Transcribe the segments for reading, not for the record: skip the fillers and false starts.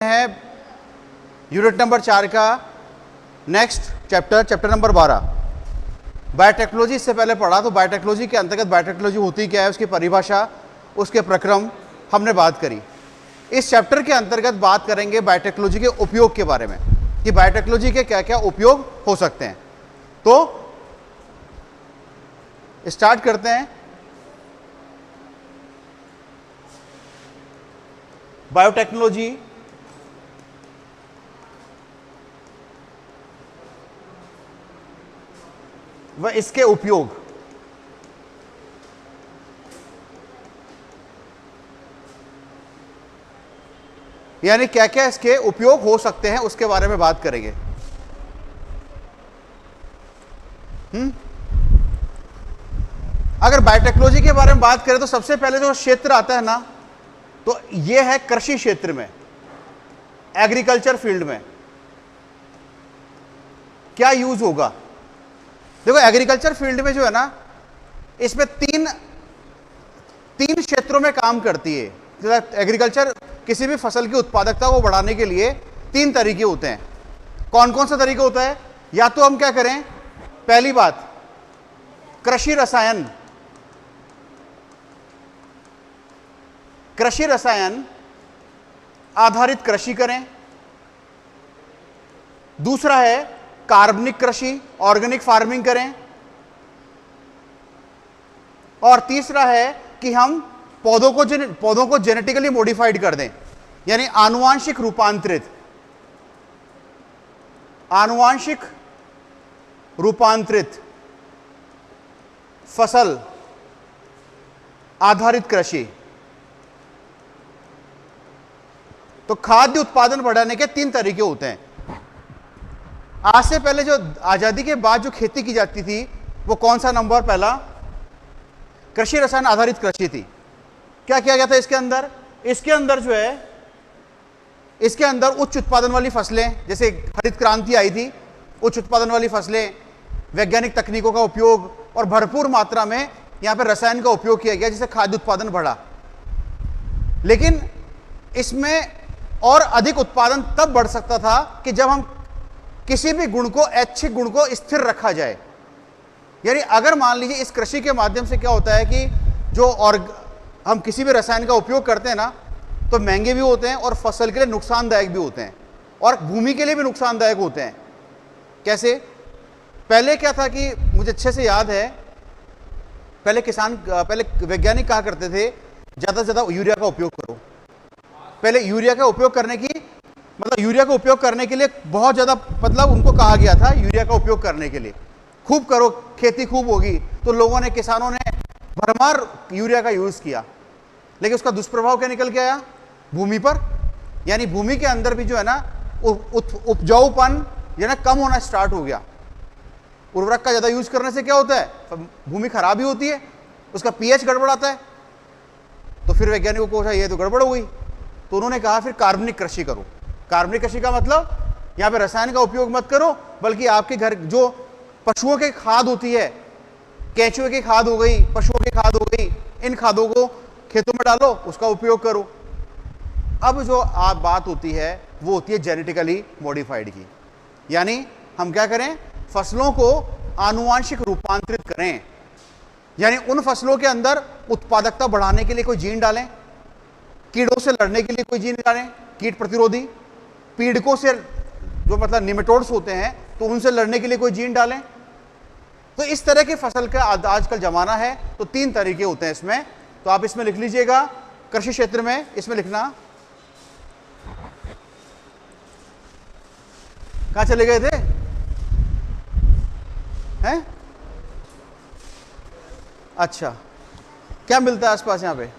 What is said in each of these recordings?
है unit number 4 का next chapter number 12 biotechnology. इससे पहले पढ़ा तो बायोटेक्नोलॉजी के अंतर्गत बायोटेक्नोलॉजी होती क्या है, उसकी परिभाषा, उसके प्रक्रम हमने बात करी। इस चैप्टर के अंतर्गत बात करेंगे बायोटेक्नोलॉजी के उपयोग के बारे में कि बायोटेक्नोलॉजी के क्या क्या उपयोग हो सकते हैं। तो स्टार्ट करते हैं। बायोटेक्नोलॉजी व इसके उपयोग। यानी क्या क्या इसके उपयोग हो सकते हैं उसके बारे में बात करेंगे। अगर बायोटेक्नोलॉजी के बारे में बात करें तो सबसे पहले जो क्षेत्र आता है ना, तो यह है कृषि क्षेत्र में, एग्रीकल्चर फील्ड में क्या यूज होगा। देखो एग्रीकल्चर फील्ड में जो है ना, इसमें तीन क्षेत्रों में काम करती है। एग्रीकल्चर किसी भी फसल की उत्पादकता को बढ़ाने के लिए तीन तरीके होते हैं। कौन कौन सा तरीका होता है? या तो हम क्या करें, पहली बात कृषि रसायन आधारित कृषि करें। दूसरा है कार्बनिक कृषि, ऑर्गेनिक फार्मिंग करें। और तीसरा है कि हम पौधों को जेनेटिकली मॉडिफाइड कर दें, यानी आनुवांशिक रूपांतरित फसल आधारित कृषि। तो खाद्य उत्पादन बढ़ाने के तीन तरीके होते हैं। आज से पहले जो आजादी के बाद जो खेती की जाती थी वो कौन सा नंबर? पहला कृषि रसायन आधारित कृषि थी। क्या किया गया था इसके अंदर? इसके अंदर जो है, इसके अंदर उच्च उत्पादन वाली फसलें, जैसे हरित क्रांति आई थी, उच्च उत्पादन वाली फसलें, वैज्ञानिक तकनीकों का उपयोग और भरपूर मात्रा में यहां पर रसायन का उपयोग किया गया, जिससे खाद्य उत्पादन बढ़ा। लेकिन इसमें और अधिक उत्पादन तब बढ़ सकता था कि जब हम किसी भी गुण को, ऐच्छिक गुण को स्थिर रखा जाए। यानी अगर मान लीजिए इस कृषि के माध्यम से क्या होता है कि जो और हम किसी भी रसायन का उपयोग करते हैं ना, तो महंगे भी होते हैं और फसल के लिए नुकसानदायक भी होते हैं और भूमि के लिए भी नुकसानदायक होते हैं। कैसे? पहले क्या था कि मुझे अच्छे से याद है, पहले वैज्ञानिक कहा करते थे ज़्यादा से ज़्यादा यूरिया का उपयोग करो। पहले यूरिया का उपयोग करने के लिए बहुत ज़्यादा, मतलब उनको कहा गया था यूरिया का उपयोग करने के लिए, खूब करो, खेती खूब होगी। तो लोगों ने, किसानों ने भरमार यूरिया का यूज़ किया। लेकिन उसका दुष्प्रभाव क्या निकल के आया? भूमि पर। यानी भूमि के अंदर भी जो है ना उपजाऊपन जो है ना कम होना स्टार्ट हो गया। उर्वरक का ज़्यादा यूज करने से क्या होता है? भूमि खराब ही होती है, उसका पीएच गड़बड़ाता है। तो फिर वैज्ञानिकों को ये तो गड़बड़ हो गई, तो उन्होंने कहा फिर कार्बनिक कृषि करो। कार्बनिक कृषि का मतलब यहाँ पे रसायन का उपयोग मत करो, बल्कि आपके घर जो पशुओं की खाद होती है, केंचुए की खाद हो गई, पशुओं की खाद हो गई, इन खादों को खेतों में डालो, उसका उपयोग करो। अब जो आप बात होती है वो होती है जेनेटिकली मॉडिफाइड की। यानी हम क्या करें? फसलों को आनुवांशिक रूपांतरित करें। यानी उन फसलों के अंदर उत्पादकता बढ़ाने के लिए कोई जीन डालें, कीड़ों से लड़ने के लिए कोई जीन डालें, कीट प्रतिरोधी, पीड़कों से जो मतलब निमेटोड्स होते हैं, तो उनसे लड़ने के लिए कोई जीन डालें। तो इस तरह की फसल का आजकल जमाना है। तो तीन तरीके होते हैं इसमें। तो आप इसमें लिख लीजिएगा, कृषि क्षेत्र में इसमें लिखना। कहां चले गए थे? हैं? अच्छा, क्या मिलता है आसपास यहां पे?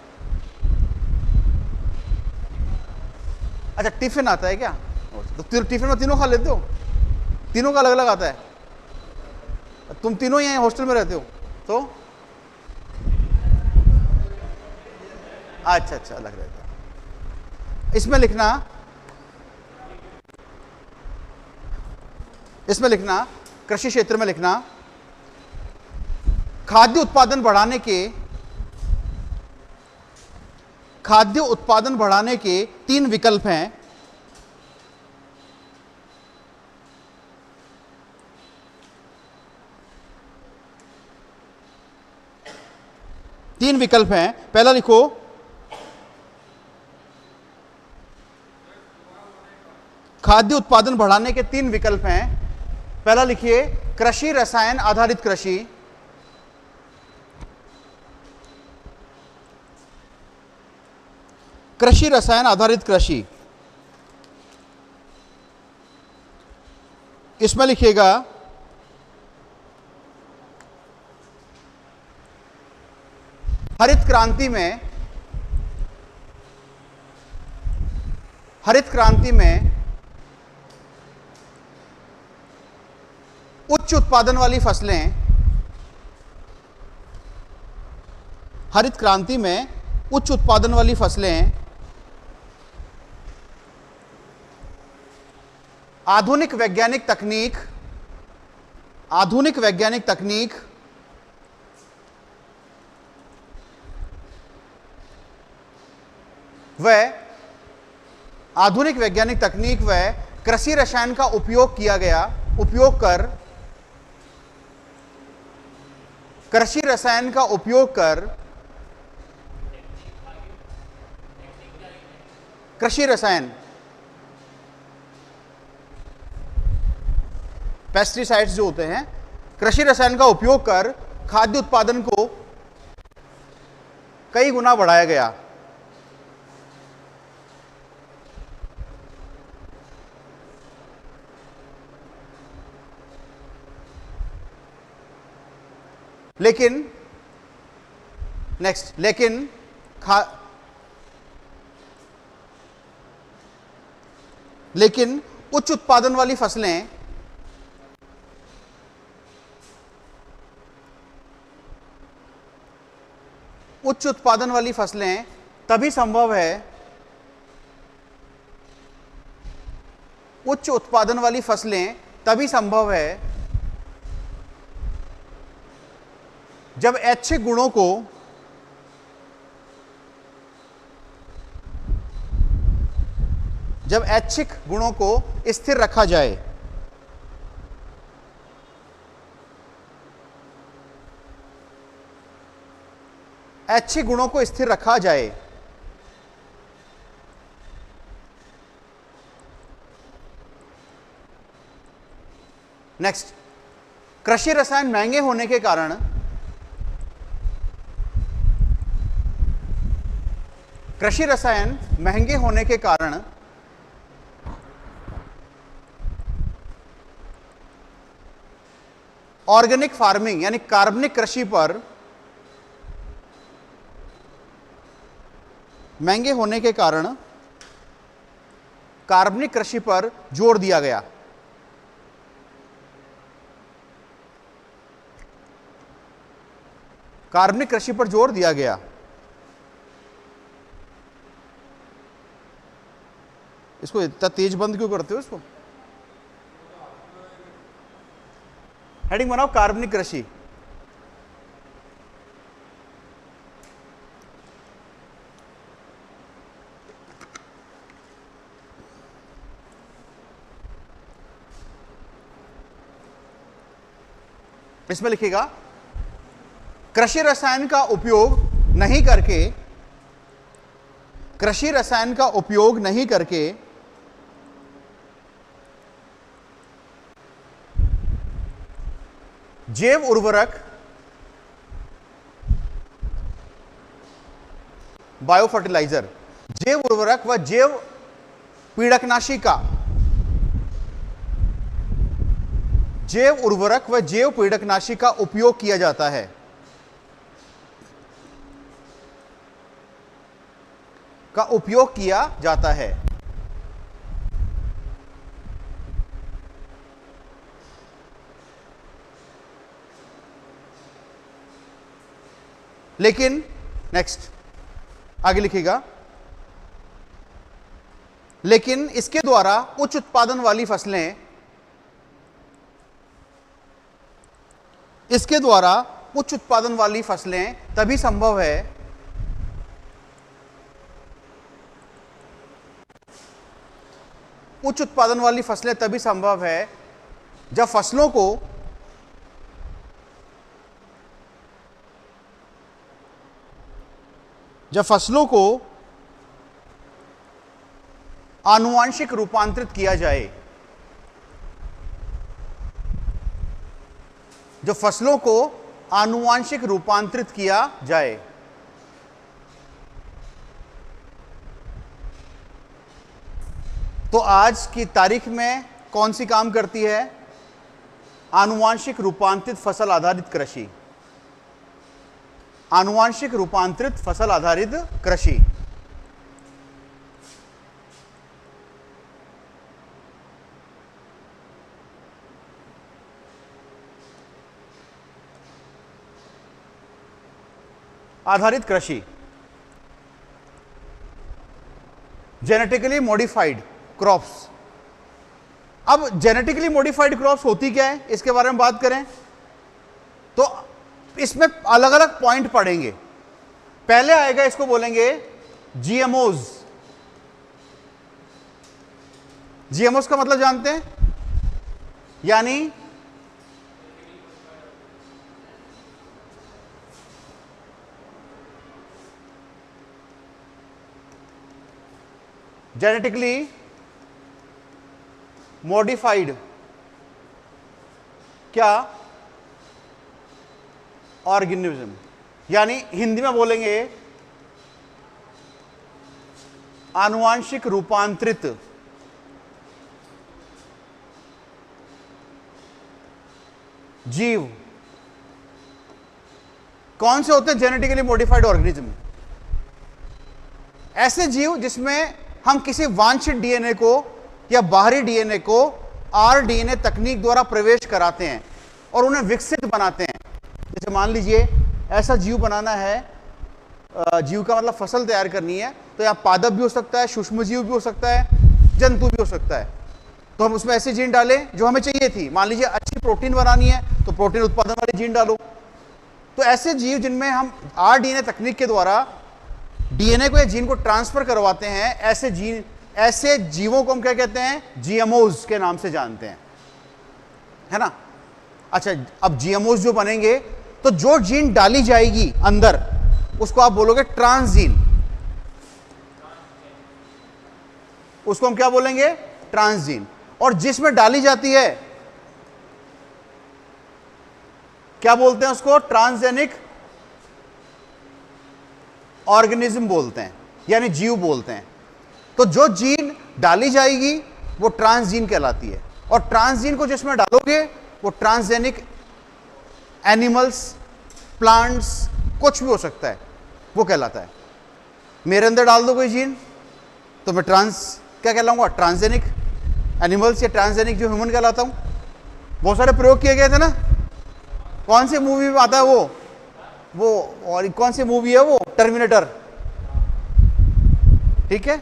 अच्छा, टिफिन आता है क्या? तो टिफिन में तीनों खा लेते हो? तीनों का अलग अलग आता है? तुम तीनों यहीं हॉस्टल में रहते हो तो? अच्छा, अलग रहता है। इसमें लिखना कृषि क्षेत्र में लिखना, खाद्य उत्पादन बढ़ाने के तीन विकल्प हैं। तीन विकल्प हैं। पहला लिखो, खाद्य उत्पादन बढ़ाने के तीन विकल्प हैं। पहला लिखिए कृषि रसायन आधारित कृषि, कृषि रसायन आधारित कृषि। इसमें लिखिएगा हरित क्रांति में उच्च उत्पादन वाली फसलें, हरित क्रांति में उच्च उत्पादन वाली फसलें आधुनिक वैज्ञानिक तकनीक व कृषि रसायन का उपयोग कर कृषि रसायन का उपयोग कर कृषि रसायन पेस्टिसाइड्स जो होते हैं, कृषि रसायन का उपयोग कर खाद्य उत्पादन को कई गुना बढ़ाया गया। लेकिन उच्च उत्पादन वाली फसलें तभी संभव है, जब ऐच्छिक गुणों को स्थिर रखा जाए। ऐच्छिक गुणों को स्थिर रखा जाए। नेक्स्ट, कृषि रसायन महंगे होने के कारण ऑर्गेनिक फार्मिंग यानी कार्बनिक कृषि पर महंगे होने के कारण कार्बनिक कृषि पर जोर दिया गया। कार्बनिक कृषि पर जोर दिया गया। इसको इतना तेज बंद क्यों करते हो? इसको हेडिंग बनाओ, कार्बनिक कृषि। इसमें लिखिएगा कृषि रसायन का उपयोग नहीं करके जैव उर्वरक, बायो फर्टिलाइजर, जैव उर्वरक व जैव पीड़कनाशी का उपयोग किया जाता है। लेकिन नेक्स्ट आगे लिखिएगा, लेकिन इसके द्वारा उच्च उत्पादन वाली फसलें तभी संभव है जब फसलों को जब फसलों को आनुवांशिक रूपांतरित किया जाए, जो फसलों को आनुवांशिक रूपांतरित किया जाए, तो आज की तारीख में कौन सी काम करती है? आनुवांशिक रूपांतरित फसल आधारित कृषि। आनुवांशिक रूपांतरित फसल आधारित कृषि। आधारित कृषि, जेनेटिकली मॉडिफाइड क्रॉप्स। अब जेनेटिकली मॉडिफाइड क्रॉप्स होती क्या है, इसके बारे में बात करें तो इसमें अलग अलग पॉइंट पड़ेंगे। पहले आएगा, इसको बोलेंगे जीएमओज। जीएमओज का मतलब जानते हैं? यानी जेनेटिकली मॉडिफाइड क्या ऑर्गेनिज्म, यानी हिंदी में बोलेंगे आनुवांशिक रूपांतरित जीव। कौन से होते हैं जेनेटिकली मॉडिफाइड ऑर्गेनिज्म? ऐसे जीव जिसमें हम किसी वांछित डीएनए को या बाहरी डीएनए को आरडीएनए तकनीक द्वारा प्रवेश कराते हैं और उन्हें विकसित बनाते हैं। जैसे मान लीजिए ऐसा जीव बनाना है, जीव का मतलब फसल तैयार करनी है, तो यहाँ पादप भी हो सकता है, सूक्ष्म जीव भी हो सकता है, जंतु भी हो सकता है। तो हम उसमें ऐसे जीन डालें जो हमें चाहिए थी। मान लीजिए अच्छी प्रोटीन बनानी है तो प्रोटीन उत्पादन वाली जीन डालो। तो ऐसे जीव जिनमें हम आरडीएनए तकनीक के द्वारा डीएनए को या जीन को ट्रांसफर करवाते हैं, ऐसे जीवों को हम क्या कहते हैं? जीएमओज के नाम से जानते हैं, है ना। अच्छा, अब जीएमओज जो बनेंगे तो जो जीन डाली जाएगी अंदर उसको आप बोलोगे ट्रांसजीन। उसको हम क्या बोलेंगे? ट्रांसजीन। और जिसमें डाली जाती है क्या बोलते हैं उसको? ट्रांसजेनिक ऑर्गेनिज्म बोलते हैं, यानी जीव बोलते हैं। तो जो जीन डाली जाएगी वो ट्रांसजीन कहलाती है, और ट्रांसजीन को जिसमें डालोगे वो ट्रांसजेनिक एनिमल्स, प्लांट्स, कुछ भी हो सकता है, वो कहलाता है। मेरे अंदर डाल दो कोई जीन तो मैं क्या कहलाऊंगा? ट्रांसजेनिक एनिमल्स या ट्रांसजेनिक जो ह्यूमन कहलाता हूं। बहुत सारे प्रयोग किए गए थे ना। कौन सी मूवी में आता है वो और कौन सी मूवी है वो? टर्मिनेटर, ठीक है।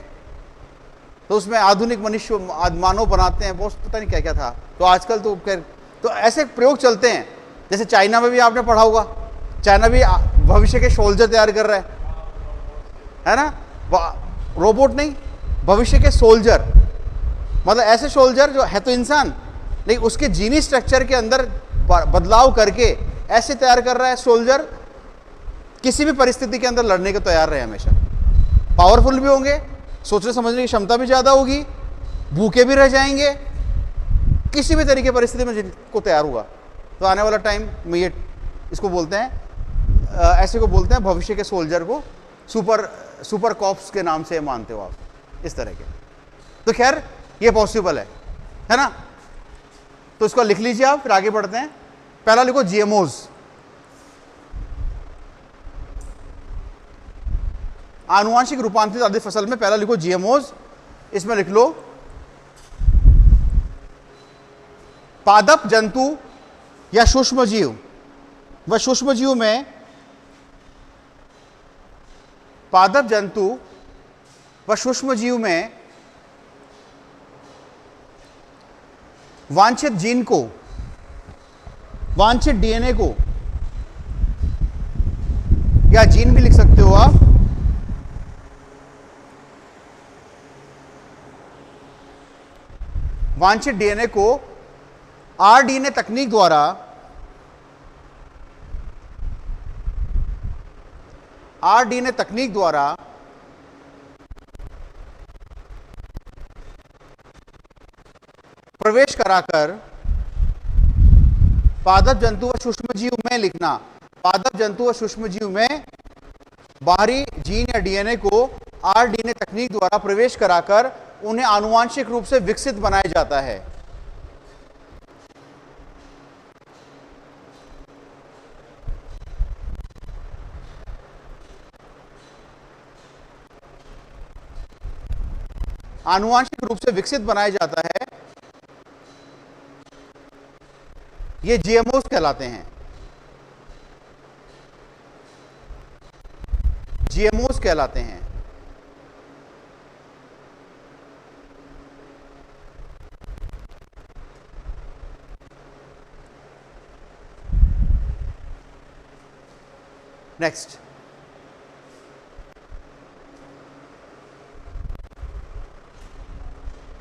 तो उसमें आधुनिक मनुष्य मानव बनाते हैं, बहुत पता नहीं क्या क्या था। तो आजकल तो ऐसे प्रयोग चलते हैं। जैसे चाइना में भी आपने पढ़ा होगा, चाइना भी भविष्य के सोल्जर तैयार कर रहा है ना। रोबोट नहीं, भविष्य के सोल्जर, मतलब ऐसे सोल्जर जो है तो इंसान लेकिन उसके जीनी स्ट्रक्चर के अंदर बदलाव करके ऐसे तैयार कर रहा है सोल्जर, किसी भी परिस्थिति के अंदर लड़ने को तैयार रहे हमेशा। पावरफुल भी होंगे, सोचने समझने की क्षमता भी ज़्यादा होगी, भूखे भी रह जाएंगे, किसी भी तरीके परिस्थिति में जिनको तैयार हुआ। तो आने वाला टाइम में ये इसको बोलते हैं, ऐसे को बोलते हैं भविष्य के सोल्जर को सुपर कॉप्स के नाम से मानते हो आप, इस तरह के। तो खैर ये पॉसिबल है ना। तो इसको लिख लीजिए आप, फिर आगे बढ़ते हैं। पहला लिखो जीएमओज, आनुवांशिक रूपांतरित आदि फसल में पहला लिखो जीएमओज। इसमें लिख लो पादप जंतु या सूक्ष्म जीव, व सूक्ष्म जीव में पादप जंतु व सूक्ष्म जीव में वांछित जीन को, वांछित डीएनए को, या जीन भी लिख सकते हो आप, वांछित डीएनए को आरडीएनए तकनीक द्वारा, आरडीएनए तकनीक द्वारा प्रवेश कराकर पादप जंतु व सूक्ष्मजीव में लिखना। पादप जंतु व सूक्ष्मजीव में बाहरी जीन या डीएनए को आरडीएनए तकनीक द्वारा प्रवेश कराकर उन्हें आनुवांशिक रूप से विकसित बनाया जाता है। आनुवांशिक रूप से विकसित बनाया जाता है, ये जीएमओस कहलाते हैं। जीएमओस कहलाते हैं। नेक्स्ट,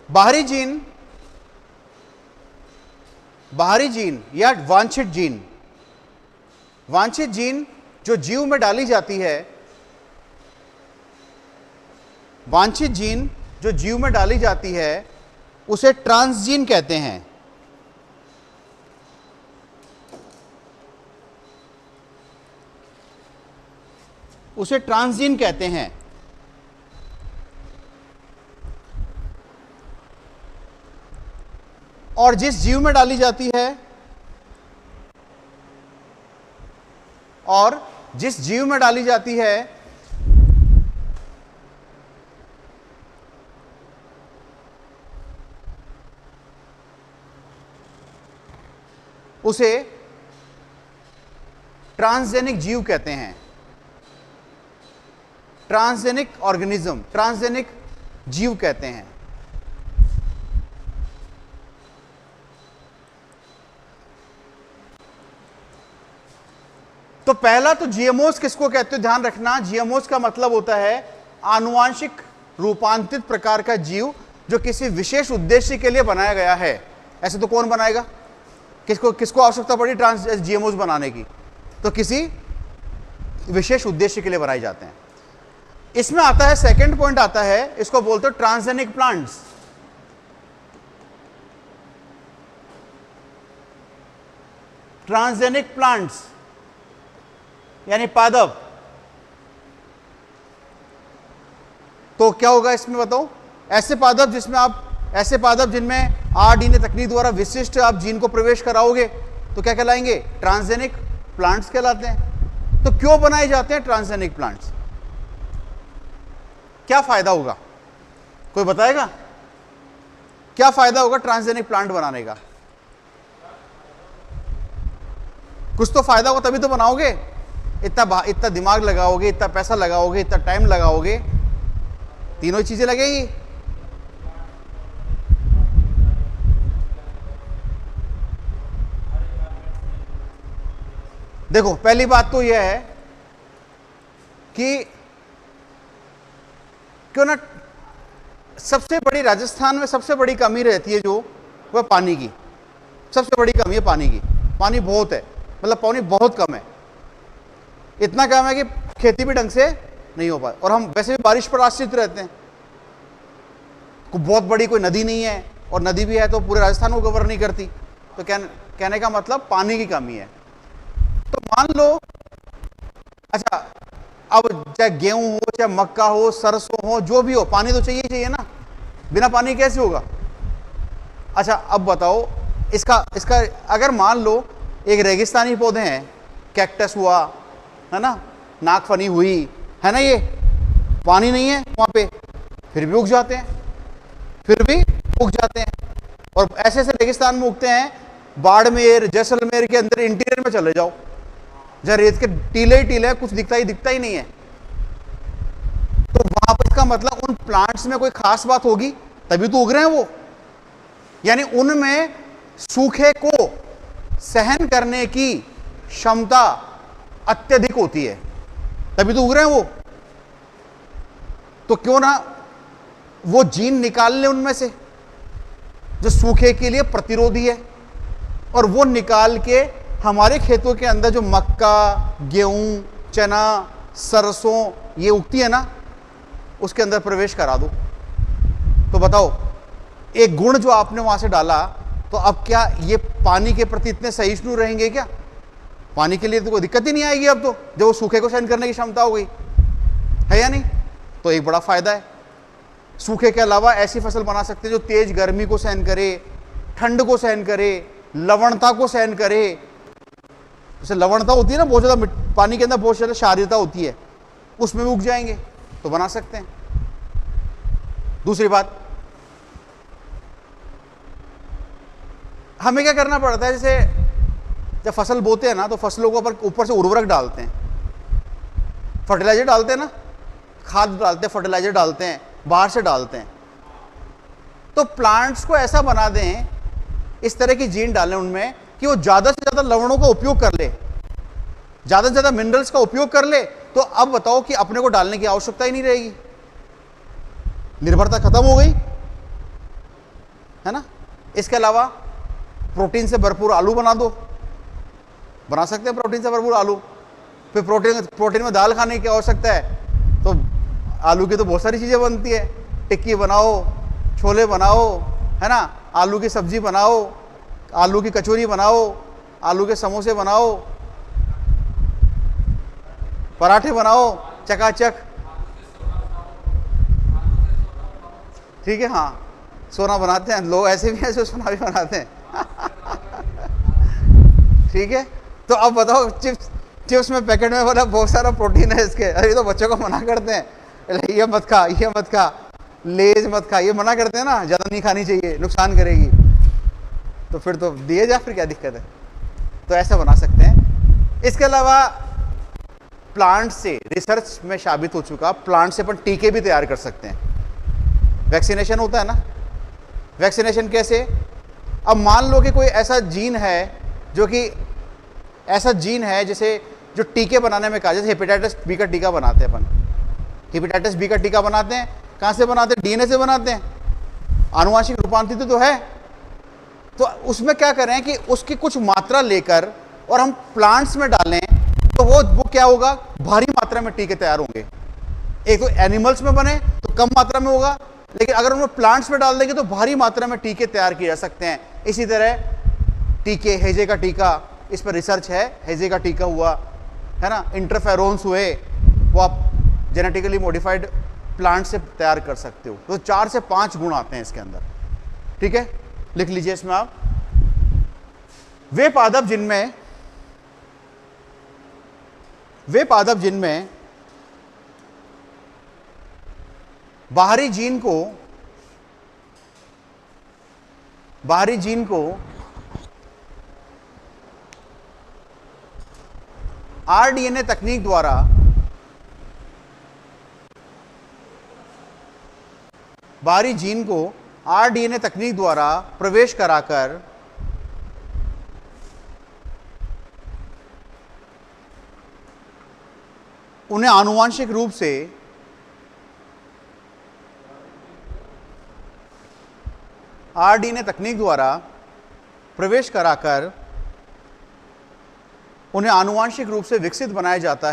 बाहरी जीन या वांछित जीन जो जीव में डाली जाती है, वांछित जीन जो जीव में डाली जाती है उसे ट्रांसजीन कहते हैं। उसे ट्रांसजीन कहते हैं। और जिस जीव में डाली जाती है उसे ट्रांसजेनिक जीव कहते हैं। ट्रांसजेनिक ऑर्गेनिज्म, ट्रांसजेनिक जीव कहते हैं। तो पहला तो जीएमओस किसको कहते हो, ध्यान रखना। जीएमओस का मतलब होता है आनुवांशिक रूपांतरित प्रकार का जीव जो किसी विशेष उद्देश्य के लिए बनाया गया है। ऐसे तो कौन बनाएगा? किसको आवश्यकता पड़ी जीएमओस बनाने की? तो किसी विशेष उद्देश्य के लिए बनाए जाते हैं। इसमें आता है सेकंड पॉइंट आता है, इसको बोलते हो ट्रांसजेनिक प्लांट्स। ट्रांसजेनिक प्लांट्स यानी पादप। तो क्या होगा इसमें बताओ? ऐसे पादप जिनमें आरडीएनए तकनीक द्वारा विशिष्ट आप जीन को प्रवेश कराओगे तो क्या कहलाएंगे? ट्रांसजेनिक प्लांट्स कहलाते हैं। तो क्यों बनाए जाते हैं ट्रांसजेनिक प्लांट्स? क्या फायदा होगा? कोई बताएगा क्या फायदा होगा ट्रांसजेनिक प्लांट बनाने का? कुछ तो फायदा होगा तभी तो बनाओगे। इतना दिमाग लगाओगे, इतना पैसा लगाओगे, इतना टाइम लगाओगे, तीनों चीजें लगेगी। देखो, पहली बात तो यह है कि क्यों ना सबसे बड़ी राजस्थान में सबसे बड़ी कमी रहती है जो वह पानी की। सबसे बड़ी कमी है पानी की। पानी बहुत है, मतलब पानी बहुत कम है। इतना कम है कि खेती भी ढंग से नहीं हो पाए, और हम वैसे भी बारिश पर आश्रित रहते हैं। कोई बहुत बड़ी कोई नदी नहीं है, और नदी भी है तो पूरे राजस्थान को कवर नहीं करती। तो कहने का मतलब पानी की कमी है। तो मान लो, अच्छा, अब चाहे गेहूं हो, चाहे मक्का हो, सरसों हो, जो भी हो, पानी तो चाहिए ना। बिना पानी कैसे होगा? अच्छा, अब बताओ इसका अगर मान लो एक रेगिस्तानी पौधे हैं, कैक्टस हुआ, है ना, नागफनी हुई, है ना, ये पानी नहीं है वहां पे, फिर भी उग जाते हैं। और ऐसे ऐसे रेगिस्तान में उगते हैं, बाड़मेर, जैसलमेर के अंदर इंटीरियर में चले जाओ, जहां रेत के टीले ही टीले, कुछ दिखता ही नहीं है। तो वहां पर इसका मतलब उन प्लांट्स में कोई खास बात होगी तभी तो उग रहे हैं वो। यानी उनमें सूखे को सहन करने की क्षमता अत्यधिक होती है, तभी तो उग रहे हैं वो। तो क्यों ना वो जीन निकाल ले उनमें से जो सूखे के लिए प्रतिरोधी है, और वो निकाल के हमारे खेतों के अंदर जो मक्का, गेहूं, चना, सरसों ये उगती है ना, उसके अंदर प्रवेश करा दो। तो बताओ, एक गुण जो आपने वहां से डाला, तो अब क्या ये पानी के प्रति इतने सहिष्णु रहेंगे क्या? पानी के लिए तो कोई दिक्कत ही नहीं आएगी अब तो, जब वो सूखे को सहन करने की क्षमता हो गई है या नहीं। तो एक बड़ा फायदा है। सूखे के अलावा ऐसी फसल बना सकते हैं जो तेज गर्मी को सहन करे, ठंड को सहन करे, लवणता को सहन करे। जैसे लवणता होती है ना, बहुत ज्यादा पानी के अंदर बहुत ज्यादा क्षारीयता होती है, उसमें भी उग जाएंगे, तो बना सकते हैं। दूसरी बात, हमें क्या करना पड़ता है, जैसे जब फसल बोते हैं ना, तो फसलों को ऊपर से उर्वरक डालते हैं, फर्टिलाइजर डालते हैं ना, खाद डालते हैं, फर्टिलाइजर डालते हैं, बाहर से डालते हैं। तो प्लांट्स को ऐसा बना दें, इस तरह की जीन डालें उनमें कि वो ज्यादा से ज्यादा लवणों का उपयोग कर ले, ज्यादा से ज्यादा मिनरल्स का उपयोग कर ले। तो अब बताओ कि अपने को डालने की आवश्यकता ही नहीं रहेगी, निर्भरता खत्म हो गई, है ना। इसके अलावा प्रोटीन से भरपूर आलू बना दो, बना सकते हैं प्रोटीन से भरपूर आलू। फिर प्रोटीन में दाल खाने की आवश्यकता है, तो आलू की तो बहुत सारी चीजें बनती है, टिक्की बनाओ, छोले बनाओ, है ना, आलू की सब्जी बनाओ, आलू की कचौरी बनाओ, आलू के समोसे बनाओ, पराठे बनाओ, चकाचक। ठीक है, हाँ, सोना बनाते हैं लोग, ऐसे भी ऐसे सोना भी बनाते हैं। ठीक है, तो अब बताओ, चिप्स में पैकेट में बोला बहुत सारा प्रोटीन है इसके, अरे तो बच्चों को मना करते हैं, ये मत खा, ये मत खा, लेज मत खा, ये मना करते हैं ना, ज़्यादा नहीं खानी चाहिए, नुकसान करेगी। तो फिर तो दिए जा, फिर क्या दिक्कत है। तो ऐसा बना सकते हैं। इसके अलावा प्लांट से, रिसर्च में साबित हो चुका, प्लांट से अपन टीके भी तैयार कर सकते हैं। वैक्सीनेशन होता है ना, वैक्सीनेशन कैसे? अब मान लो कि कोई ऐसा जीन है जो कि ऐसा जीन है जैसे जो टीके बनाने में कहा, जैसे हेपेटाइटिस बी का टीका बनाते हैं अपन, हेपेटाइटिस बी का टीका बनाते हैं, कहाँ से बनाते हैं? डीएनए से बनाते हैं, आनुवांशिक रूपांतरित तो है। तो उसमें क्या करें कि उसकी कुछ मात्रा लेकर और हम प्लांट्स में डालें, तो वो क्या होगा, भारी मात्रा में टीके तैयार होंगे। एक तो एनिमल्स में बने तो कम मात्रा में होगा, लेकिन अगर उन्हें प्लांट्स में डाल देंगे तो भारी मात्रा में टीके तैयार किए जा सकते हैं। इसी तरह टीके, हेजे का टीका, इस पर रिसर्च है, हेजे का टीका हुआ, है ना, इंटरफेरोन्स हुए, वो आप जेनेटिकली मॉडिफाइड प्लांट से तैयार कर सकते हो। तो 4 से 5 गुण आते हैं इसके अंदर। ठीक है, लिख लीजिए इसमें आप, वे पादप जिनमें बाहरी जीन को आरडीएनए तकनीक द्वारा प्रवेश कराकर उन्हें आनुवांशिक रूप से आरडीएनए तकनीक द्वारा प्रवेश कराकर उन्हें आनुवांशिक रूप से विकसित बनाया जाता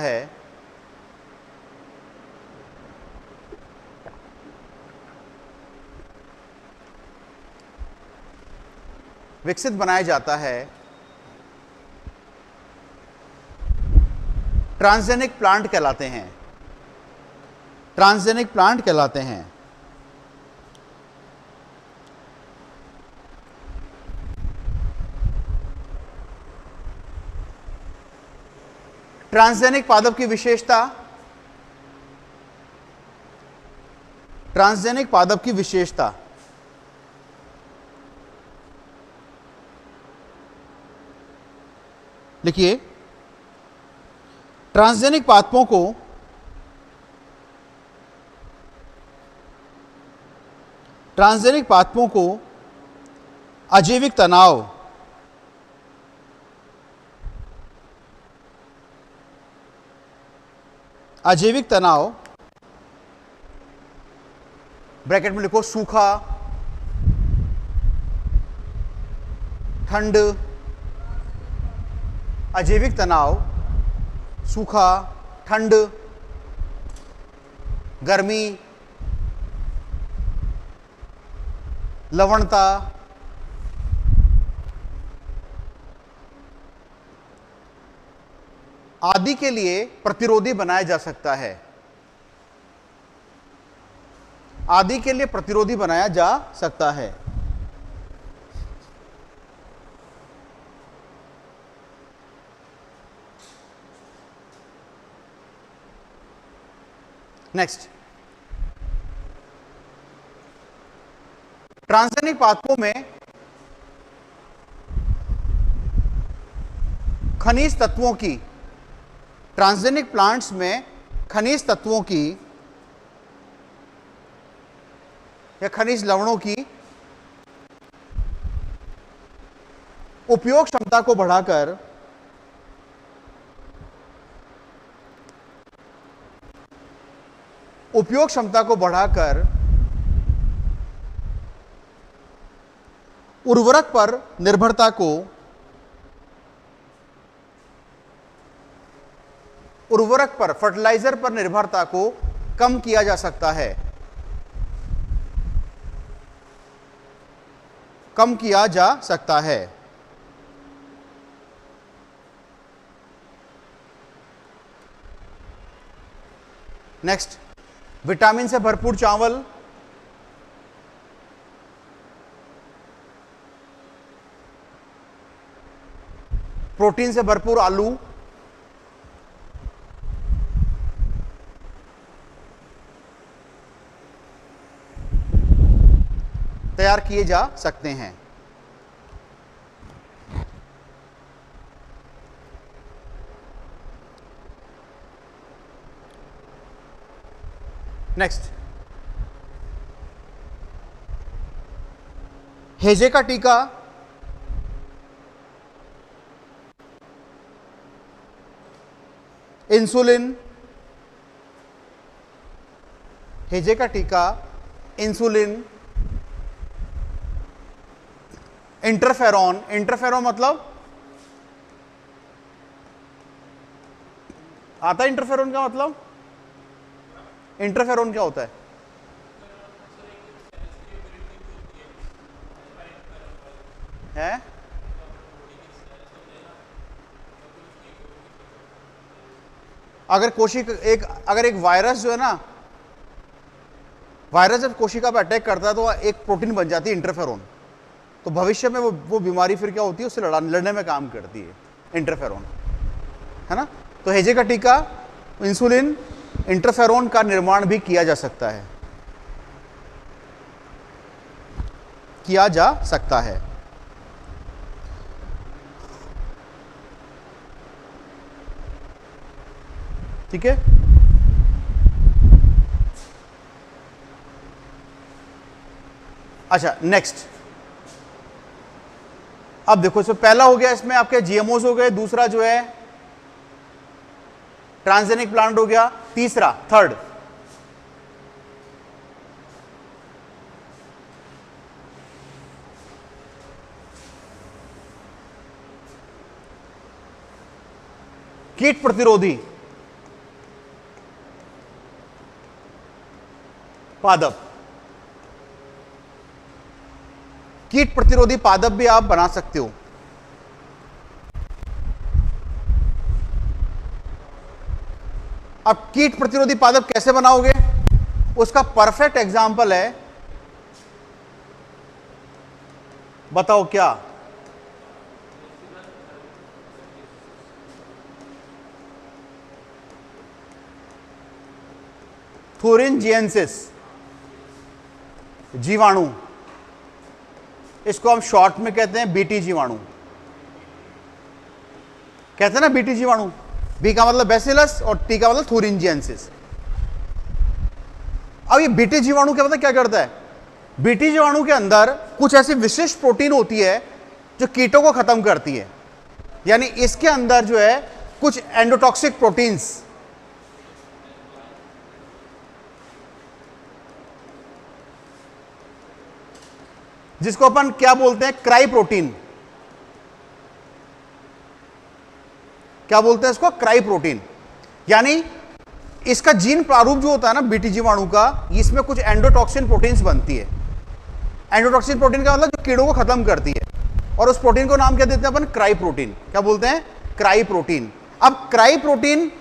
है। ट्रांसजेनिक प्लांट कहलाते हैं। ट्रांसजेनिक पादप की विशेषता, लिखिए, ट्रांसजेनिक पादपों को अजैविक तनाव ब्रैकेट में लिखो, सूखा, ठंड, अजैविक तनाव, सूखा, ठंड, गर्मी, लवणता, आदि के लिए प्रतिरोधी बनाया जा सकता है। आदि के लिए प्रतिरोधी बनाया जा सकता है। नेक्स्ट, ट्रांसजेनिक पाथवों में खनिज तत्वों की, ट्रांसजेनिक प्लांट्स में खनिज तत्वों की या खनिज लवणों की उपयोग क्षमता को बढ़ाकर उर्वरक पर निर्भरता को फर्टिलाइजर पर निर्भरता को कम किया जा सकता है, नेक्स्ट, विटामिन से भरपूर चावल, प्रोटीन से भरपूर आलू, तैयार किए जा सकते हैं। नेक्स्ट, हेजे का टीका, इंसुलिन, हेजे का टीका, इंसुलिन, इंटरफेरॉन, इंटरफेरॉन मतलब आता है, इंटरफेरॉन का मतलब, इंटरफेरॉन क्या होता है? अगर एक वायरस जो है ना, वायरस जब कोशिका पर अटैक करता है तो एक प्रोटीन बन जाती है इंटरफेरॉन, तो भविष्य में वो बीमारी फिर क्या होती है, उससे लड़ने में काम करती है इंटरफेरॉन, है ना। तो हेजे का टीका, इंसुलिन, इंटरफेरॉन का निर्माण भी किया जा सकता है, ठीक है। अच्छा, नेक्स्ट, अब देखो, इसमें पहला हो गया, इसमें आपके जीएमओस हो गए, दूसरा जो है ट्रांसजेनिक प्लांट हो गया, तीसरा, थर्ड, कीट प्रतिरोधी पादप। कीट प्रतिरोधी पादप भी आप बना सकते हो। अब कीट प्रतिरोधी पादप कैसे बनाओगे, उसका परफेक्ट एग्जाम्पल है, बताओ क्या? थुरिंजिएंसिस जीवाणु, इसको हम शॉर्ट में कहते हैं बीटी जीवाणु, कहते हैं ना बीटी जीवाणु। बी का मतलब बैसिलस और टी का मतलब थुरिंजिएंसिस। अब ये बीटी जीवाणु क्या मतलब क्या करता है? बीटी जीवाणु के अंदर कुछ ऐसी विशिष्ट प्रोटीन होती है जो कीटों को खत्म करती है, यानी इसके अंदर जो है कुछ एंडोटॉक्सिक प्रोटीन्स, जिसको अपन क्या बोलते हैं, क्राई प्रोटीन, क्या बोलते हैं इसको, क्राई प्रोटीन। यानी इसका जीन प्रारूप जो होता है ना बीटी जीवाणु का, इसमें कुछ एंडोटॉक्सिन प्रोटीन्स बनती है। एंडोटॉक्सिन प्रोटीन का मतलब जो कीड़ों को खत्म करती है, और उस प्रोटीन को नाम क्या देते हैं अपन? Cry protein. क्या बोलते हैं? Cry protein. अब क्राई प्रोटीन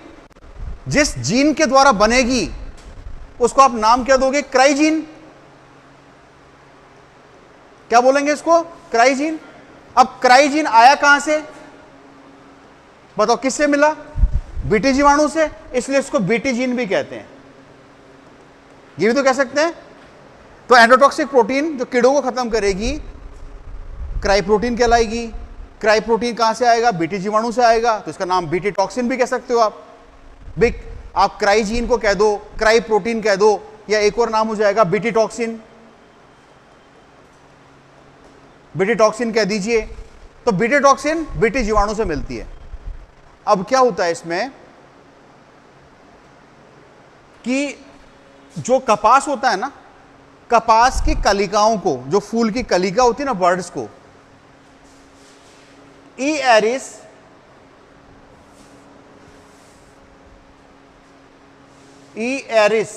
जिस जीन के द्वारा बनेगी उसको आप नाम क्या दोगे? क्राइजीन। क्या बोलेंगे इसको? क्राइजीन। अब क्राइजीन आया कहां से? बताओ, किससे मिला? बीटी जीवाणु से, इसलिए इसको बीटी जीन भी कहते हैं। ये भी तो कह सकते हैं। तो एंडोटॉक्सिक प्रोटीन जो कीड़ों को खत्म करेगी क्राई प्रोटीन कहलाएगी। क्राई प्रोटीन कहां से आएगा? बीटी जीवाणु से आएगा, तो इसका नाम बीटी टॉक्सिन भी कह सकते हो आप। बिग आप क्राइजीन को कह दो, क्राई प्रोटीन कह दो, या एक और नाम हो जाएगा बीटी टॉक्सिन। बीटी टॉक्सिन कह दीजिए। तो बीटी टॉक्सिन बीटी जीवाणु से मिलती है। अब क्या होता है इसमें कि जो कपास होता है ना, कपास की कलिकाओं को, जो फूल की कलिका होती है ना बर्ड्स को, ई एरिस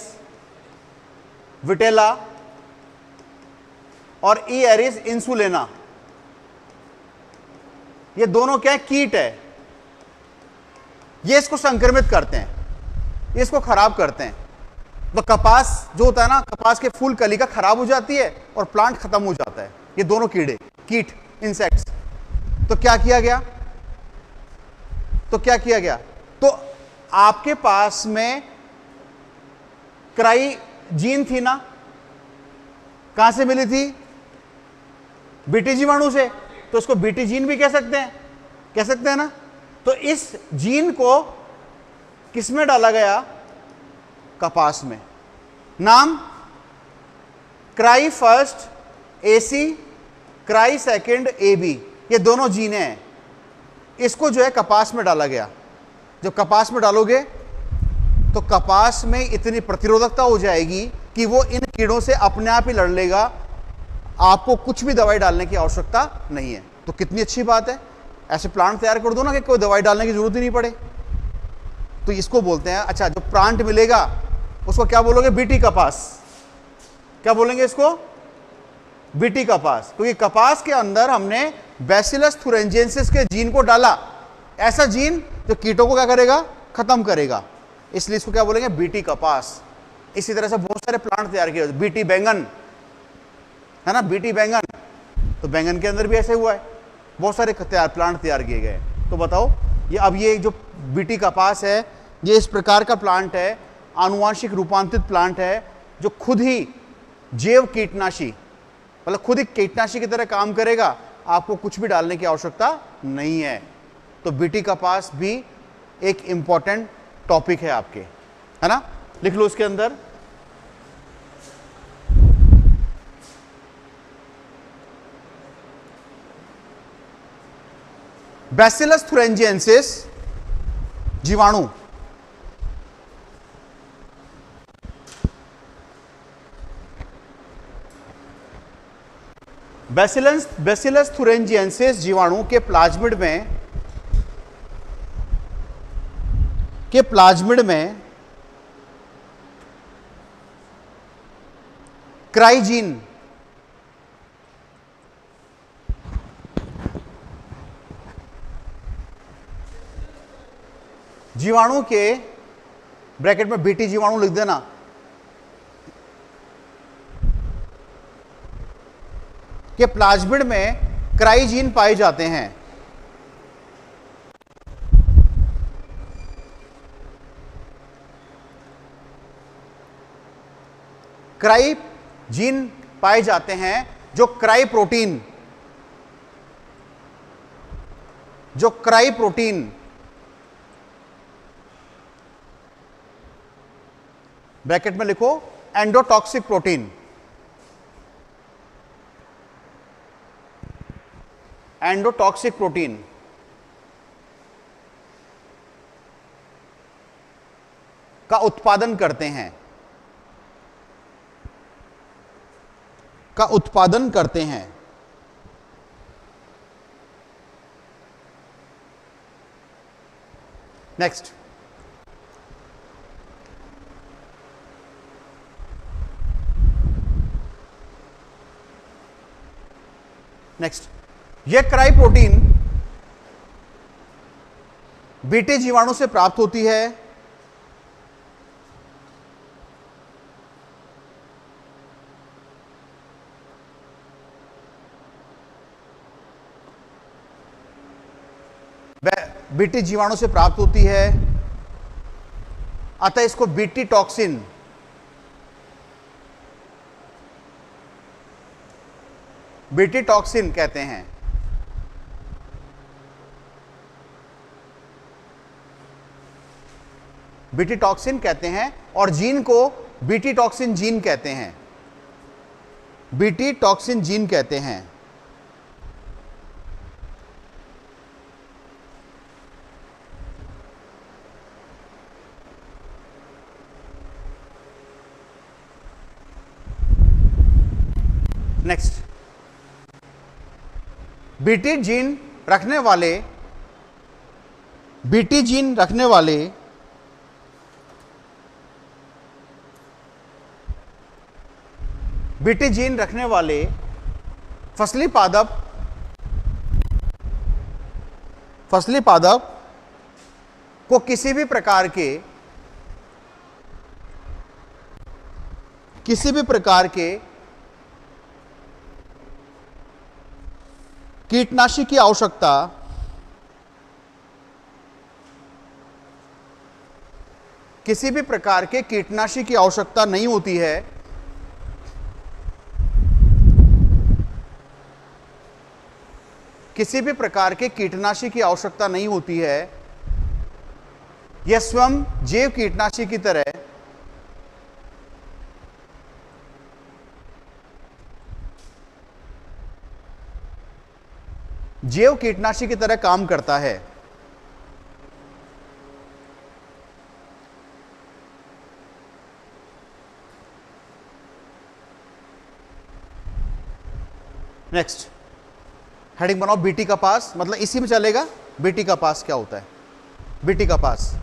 विटेला और ई एरिस इंसुलेना, ये दोनों क्या है? कीट है। ये इसको संक्रमित करते हैं, ये इसको खराब करते हैं। तो कपास जो होता है ना, कपास के फूल कलिका खराब हो जाती है और प्लांट खत्म हो जाता है। ये दोनों कीड़े, कीट, इंसेक्ट्स। तो क्या किया गया? तो आपके पास में क्राई जीन थी ना, कहां से मिली थी? बीटी जीवाणु से। तो इसको बीटी जीन भी कह सकते हैं ना। तो इस जीन को किसमें डाला गया? कपास में। नाम cry first AC, cry second AB, ये दोनों जीन हैं। इसको जो है कपास में डाला गया। जब कपास में डालोगे तो कपास में इतनी प्रतिरोधकता हो जाएगी कि वो इन कीड़ों से अपने आप ही लड़ लेगा। आपको कुछ भी दवाई डालने की आवश्यकता नहीं है। तो कितनी अच्छी बात है, ऐसे प्लांट तैयार कर दो ना कि कोई दवाई डालने की जरूरत ही नहीं पड़े। तो इसको बोलते हैं, अच्छा जो प्लांट मिलेगा उसको क्या बोलोगे? बीटी कपास। क्या बोलेंगे इसको? बीटी कपास। क्योंकि कपास के अंदर हमने बैसिलस थुरिंजिएंसिस के जीन को डाला, ऐसा जीन जो कीटों को क्या करेगा? खत्म करेगा। इसलिए इसको क्या बोलेंगे? बीटी कपास। इसी तरह से बहुत सारे प्लांट तैयार किए। बीटी बैंगन है ना, बीटी बैंगन, तो बैंगन के अंदर भी ऐसे हुआ है। बहुत सारे प्लांट तैयार किए गए। तो बताओ, ये जो बीटी कपास है, ये इस प्रकार का प्लांट है, आनुवांशिक रूपांतरित प्लांट है, जो खुद ही जैव कीटनाशी, मतलब खुद ही कीटनाशी की तरह काम करेगा। आपको कुछ भी डालने की आवश्यकता नहीं है। तो बीटी कपास भी एक इंपॉर्टेंट टॉपिक है आपके, है ना। लिख लो इसके अंदर। बैसिलस थुरिंजिएंसिस जीवाणु, बैसिलस थुरिंजिएंसिस जीवाणु के प्लाज्मिड में क्राइजीन, जीवाणु के ब्रैकेट में बीटी जीवाणु लिख देना, के प्लाज्मिड में क्राइजीन पाए जाते हैं। क्राइजीन पाए जाते हैं जो क्राई प्रोटीन ब्रैकेट में लिखो एंडोटॉक्सिक प्रोटीन, एंडोटॉक्सिक प्रोटीन का उत्पादन करते हैं। नेक्स्ट, नेक्स्ट, यह क्राई प्रोटीन बीटी जीवाणु से प्राप्त होती है। वह बीटी जीवाणु से प्राप्त होती है, अतः इसको बीटी टॉक्सिन कहते हैं। बीटी टॉक्सिन कहते हैं और जीन को बीटी टॉक्सिन जीन कहते हैं। बीटी टॉक्सिन जीन कहते हैं। नेक्स्ट, बीटी जीन रखने वाले फसली पादप को किसी भी प्रकार के कीटनाशी की आवश्यकता नहीं होती है। किसी भी प्रकार के कीटनाशी की आवश्यकता नहीं होती है। यह स्वयं जैव कीटनाशी की तरह काम करता है। नेक्स्ट, हेडिंग बनाओ बीटी कपास, मतलब इसी में चलेगा। बीटी कपास क्या होता है? बीटी कपास